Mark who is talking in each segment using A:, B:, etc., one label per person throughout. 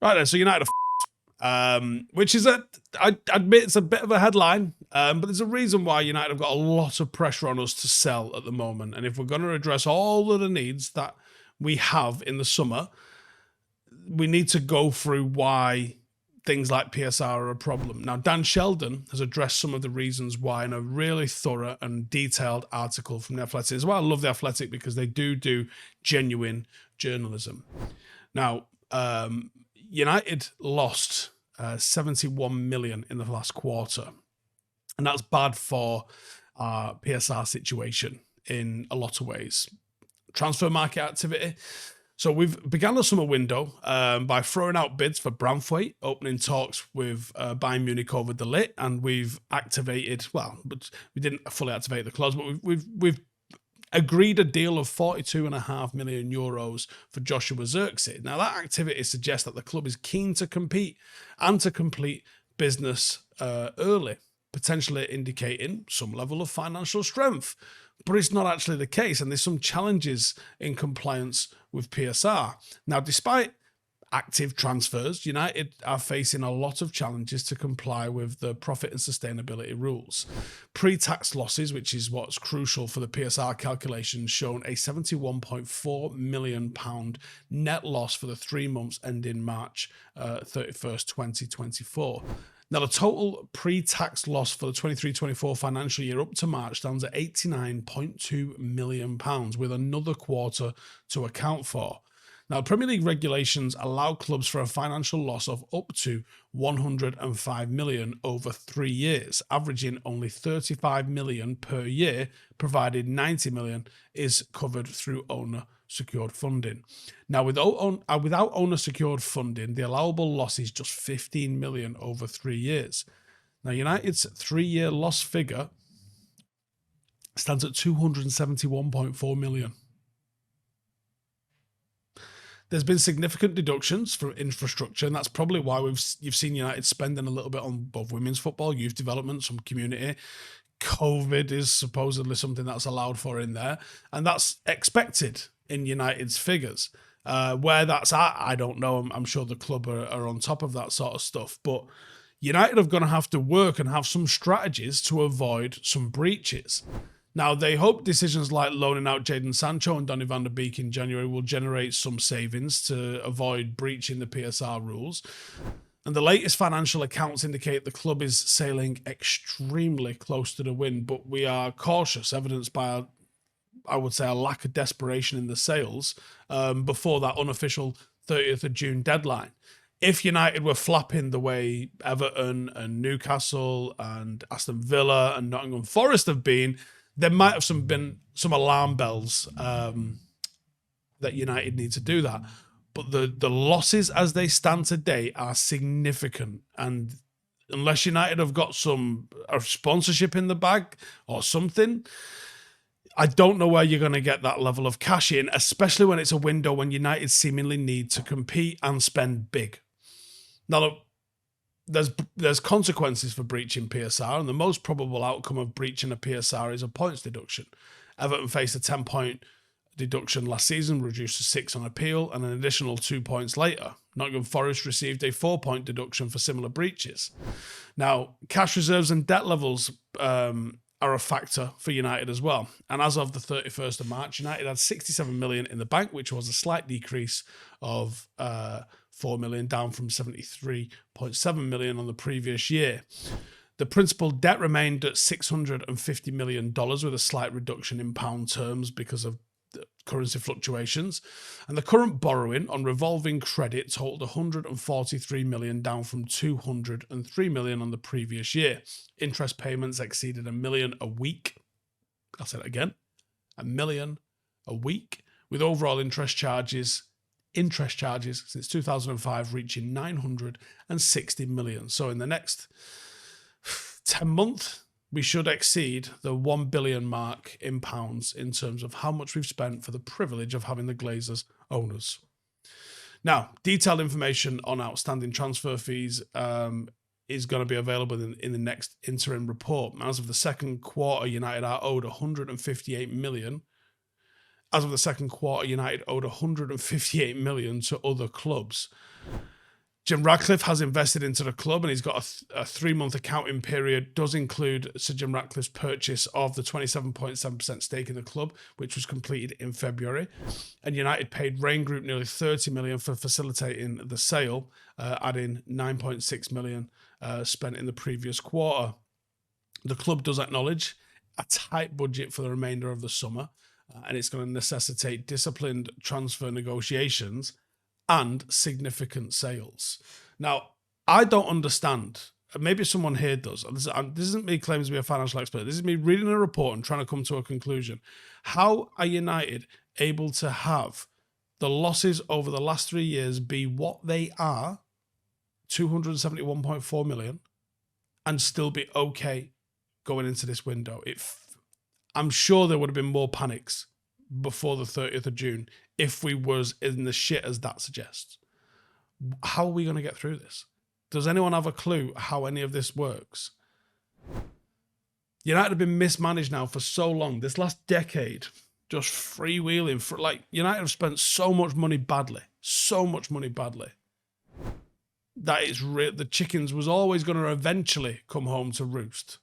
A: Right then, so United are which is I admit it's a bit of a headline, but there's a reason why United have got a lot of pressure on us to sell at the moment. And if we're going to address all of the needs that we have in the summer, we need to go through why things like PSR are a problem. Now, Dan Sheldon has addressed some of the reasons why in a really thorough and detailed article from The Athletic. As well, I love The Athletic because they do genuine journalism. Now, United lost 71 million in the last quarter, and that's bad for our PSR situation in a lot of ways. Transfer market activity. So we've begun the summer window by throwing out bids for Branthwaite, opening talks with Bayern Munich over De Ligt, and we've activated. Well, but we didn't fully activate the clause, but we've agreed a deal of 42.5 million euros for Joshua Zirkzee. Now that activity suggests that the club is keen to compete and to complete business early, potentially indicating some level of financial strength. But it's not actually the case, and there's some challenges in compliance with PSR. Now, despite active transfers, United are facing a lot of challenges to comply with the profit and sustainability rules. Pre-tax losses, which is what's crucial for the PSR calculation, shown a £71.4 million net loss for the 3 months ending March 31st, 2024. Now, the total pre-tax loss for the 23-24 financial year up to March stands at £89.2 million, with another quarter to account for. Now, Premier League regulations allow clubs for a financial loss of up to 105 million over 3 years, averaging only 35 million per year, provided 90 million is covered through owner-secured funding. Now, without owner-secured funding, the allowable loss is just 15 million over 3 years. Now, United's 3-year loss figure stands at 271.4 million. There's been significant deductions from infrastructure, and that's probably why you've seen United spending a little bit on both women's football, youth development, some community. COVID is supposedly something that's allowed for in there, and that's expected in United's figures. Where that's at, I don't know. I'm sure the club are on top of that sort of stuff, but United are going to have to work and have some strategies to avoid some breaches. Now, they hope decisions like loaning out Jadon Sancho and Donny van der Beek in January will generate some savings to avoid breaching the PSR rules. And the latest financial accounts indicate the club is sailing extremely close to the win, but we are cautious, evidenced by, I would say, a lack of desperation in the sales before that unofficial 30th of June deadline. If United were flapping the way Everton and Newcastle and Aston Villa and Nottingham Forest have been, there might have been some alarm bells that United need to do that. But the losses as they stand today are significant. And unless United have got a sponsorship in the bag or something, I don't know where you're going to get that level of cash in, especially when it's a window when United seemingly need to compete and spend big. Now, look, there's consequences for breaching PSR, and the most probable outcome of breaching a PSR is a points deduction. Everton faced a 10-point deduction last season, reduced to 6 on appeal, and an additional 2 points later. Nottingham Forest received a 4-point deduction for similar breaches. Now, cash reserves and debt levels are a factor for United as well. And as of the 31st of March, United had 67 million in the bank, which was a slight decrease of 4 million, down from 73.7 million on the previous year. The principal debt remained at $650 million, with a slight reduction in pound terms because of the currency fluctuations. And the current borrowing on revolving credit totaled 143 million, down from 203 million on the previous year. Interest payments exceeded $1 million a week. I'll say that again, $1 million a week, with overall interest charges since 2005 reaching 960 million. So in the next 10 months, we should exceed the 1 billion mark in pounds in terms of how much we've spent for the privilege of having the Glazers owners. Now, detailed information on outstanding transfer fees is going to be available in the next interim report. As of the second quarter, United are owed 158 million. As of the second quarter, United owed 158 million to other clubs. Jim Ratcliffe has invested into the club, and he's got a 3-month accounting period. Does include Sir Jim Ratcliffe's purchase of the 27.7% stake in the club, which was completed in February. And United paid Rain Group nearly 30 million for facilitating the sale, adding 9.6 million spent in the previous quarter. The club does acknowledge a tight budget for the remainder of the summer, and it's going to necessitate disciplined transfer negotiations and significant sales. Now, I don't understand. Maybe someone here does. This isn't me claiming to be a financial expert. This is me reading a report and trying to come to a conclusion. How are United able to have the losses over the last 3 years be what they are, 271.4 million, and still be okay going into this window? I'm sure there would have been more panics before the 30th of June if we was in the shit as that suggests. How are we going to get through this? Does anyone have a clue how any of this works? United have been mismanaged now for so long. This last decade, just freewheeling. United have spent so much money badly, that the chickens was always going to eventually come home to roost.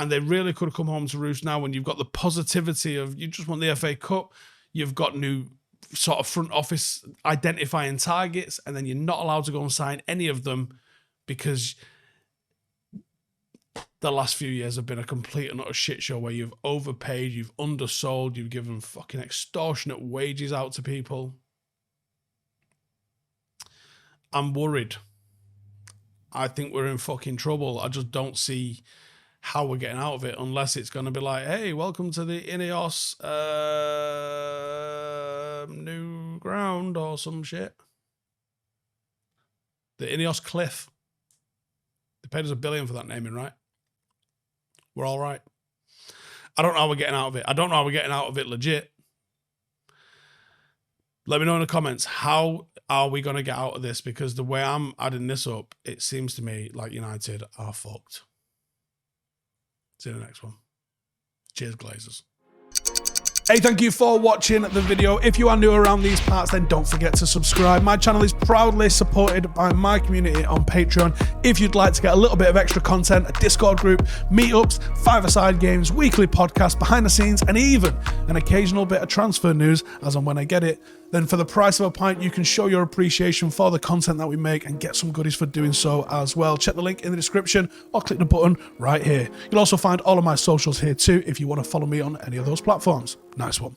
A: And they really could have come home to roost now when you've got the positivity of you just won the FA Cup, you've got new sort of front office identifying targets, and then you're not allowed to go and sign any of them because the last few years have been a complete and utter shit show where you've overpaid, you've undersold, you've given fucking extortionate wages out to people. I'm worried. I think we're in fucking trouble. I just don't see how we're getting out of it unless it's going to be like, hey, welcome to the Ineos new ground or some shit. The Ineos Cliff. They paid us $1 billion for that naming, right? We're all right. I don't know how we're getting out of it. I don't know how we're getting out of it legit. Let me know in the comments, how are we going to get out of this? Because the way I'm adding this up, it seems to me like United are fucked. See you in the next one. Cheers, Glazers. Hey, thank you for watching the video. If you are new around these parts, then don't forget to subscribe. My channel is proudly supported by my community on Patreon. If you'd like to get a little bit of extra content, a Discord group, meetups, five-a-side games, weekly podcasts, behind the scenes, and even an occasional bit of transfer news as and when I get it, then for the price of a pint, you can show your appreciation for the content that we make and get some goodies for doing so as well. Check the link in the description or click the button right here. You'll also find all of my socials here too if you want to follow me on any of those platforms. Nice one.